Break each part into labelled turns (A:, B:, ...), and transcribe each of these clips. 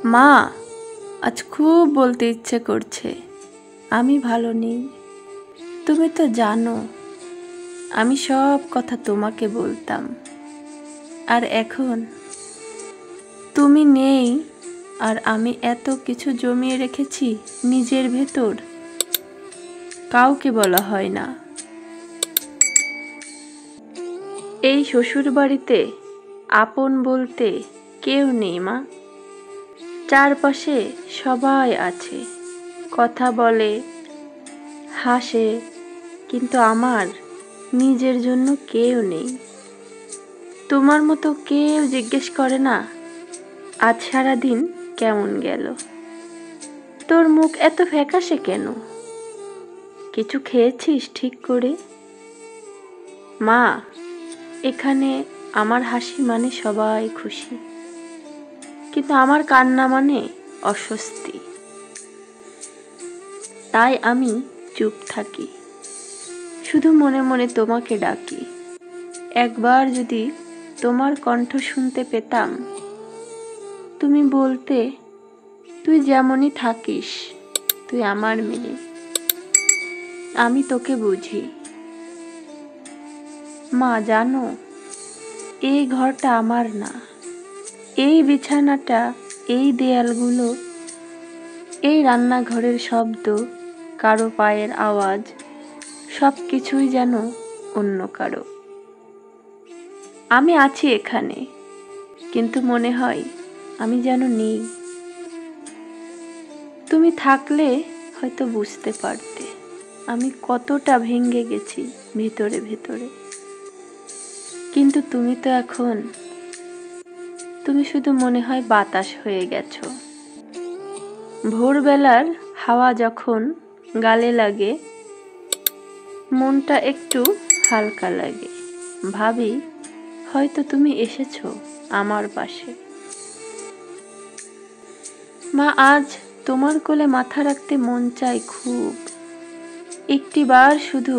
A: মা, আজ খুব বলতে ইচ্ছে করছে আমি ভালো নেই। তুমি তো জানো আমি সব কথা তোমাকে বলতাম, আর এখন তুমি নেই আর আমি এত কিছু জমিয়ে রেখেছি নিজের ভেতর, কাউকে বলা হয় না। এই শ্বশুর বাড়িতে আপন বলতে কেউ নেই মা। চারপাশে সবাই আছে, কথা বলে, হাসে, কিন্তু আমার নিজের জন্য কেউ নেই। তোমার মতো কেউ জিজ্ঞেস করে না আজ সারাদিন কেমন গেল, তোর মুখ এত ফ্যাকাশে কেন, কিছু খেয়েছিস ঠিক করে? মা, এখানে আমার হাসি মানে সবাই খুশি, কিন্তু আমার কান্না মানে অস্বস্তি। তাই আমি চুপ থাকি, শুধু মনে মনে তোমাকে ডাকি। একবার যদি তোমার কণ্ঠ শুনতে পেতাম, তুমি বলতে তুই যেমনই থাকিস তুই আমার মেয়ে, আমি তোকে বুঝি। মা জানো, এই ঘরটা আমার না, এই বিছানাটা, এই দেয়ালগুলো, এই রান্নাঘরের শব্দ, কারো পায়ের আওয়াজ, সব কিছুই যেন অন্য কারো। আমি আছি এখানে, কিন্তু মনে হয় আমি যেন নেই। তুমি থাকলে হয়তো বুঝতে পারতে আমি কতটা ভেঙে গেছি ভিতরে ভেতরে। কিন্তু তুমি তো এখন, তুমি শুধু মনে হয় বাতাস হয়ে গেছো। ভোরবেলার হাওয়া যখন গালে লাগে, মনটা একটু হালকা লাগে। ভাবি হয়তো তুমি এসেছো আমার পাশে। মা, আজ তোমার কোলে মাথা রাখতে মন চাই খুব। একটিবার শুধু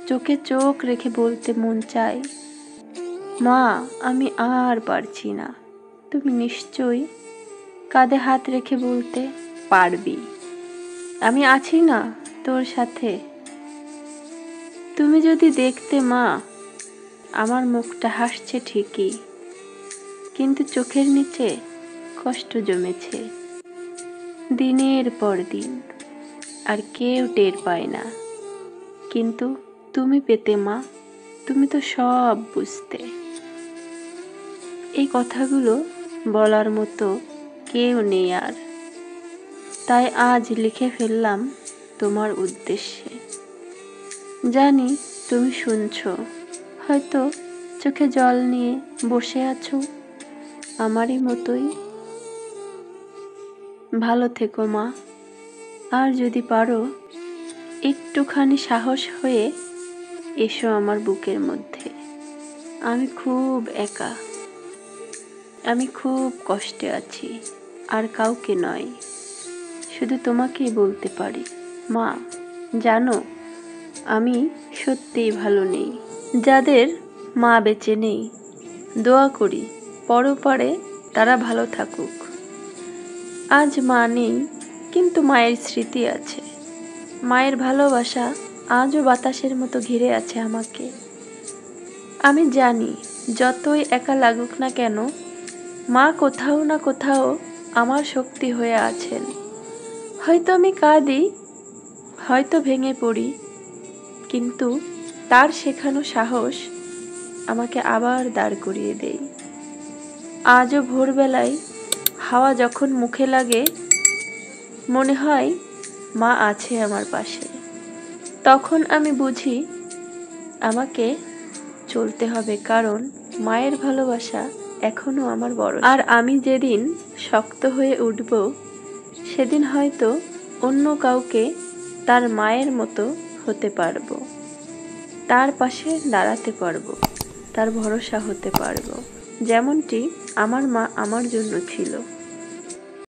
A: চোখে চোখ রেখে বলতে মন চাই, মা আমি আর পারছি না। তুমি নিশ্চয়ই কাঁধে হাত রেখে বলতে পারবি, আমি আছি না তোর সাথে। তুমি যদি দেখতে মা, আমার মুখটা হাসছে ঠিকই, কিন্তু চোখের নিচে কষ্ট জমেছে দিনের পর দিন, আর কেউ টের পায় না। কিন্তু তুমি পেতে মা, তুমি তো সব বুঝতে। এই কথাগুলো বলার মতো কেউ নেই আর, তাই আজ লিখে ফেললাম তোমার উদ্দেশ্যে। জানি তুমি শুনছো, হয়তো চোখে জল নিয়ে বসে আছো আমারই মতোই। ভালো থেকো মা, আর যদি পারো একটুখানি সাহস হয়ে এসো আমার বুকের মধ্যে। আমি খুব একা, আমি খুব কষ্টে আছি, আর কাউকে নয়, শুধু তোমাকেই বলতে পারি। মা জানো, আমি সত্যিই ভালো নেই। যাদের মা বেঁচে নেই, দোয়া করি পরপারে তারা ভালো থাকুক। আজ মা নেই, কিন্তু মায়ের স্মৃতি আছে, মায়ের ভালোবাসা আজও বাতাসের মতো ঘিরে আছে আমাকে। আমি জানি যতই একা লাগুক না কেন, মা কোথাও না কোথাও আমার শক্তি হয়ে আছেন। হয়তো আমি কাঁদি, হয়তো ভেঙে পড়ি, কিন্তু তার শেখানো সাহস আমাকে আবার দাঁড় করিয়ে দেয়। আজও ভোরবেলায় হাওয়া যখন মুখে লাগে, মনে হয় মা আছে আমার পাশে। তখন আমি বুঝি আমাকে চলতে হবে, কারণ মায়ের ভালোবাসা এখনো আমার বড়। আর আমি যেদিন শক্ত হয়ে উঠব, সেদিন হয়তো অন্য কাউকে তার মায়ের মতো হতে পারবো, তার পাশে দাঁড়াতে পারবো, তার ভরসা হতে পারবো, যেমনটি আমার মা আমার জন্য ছিল।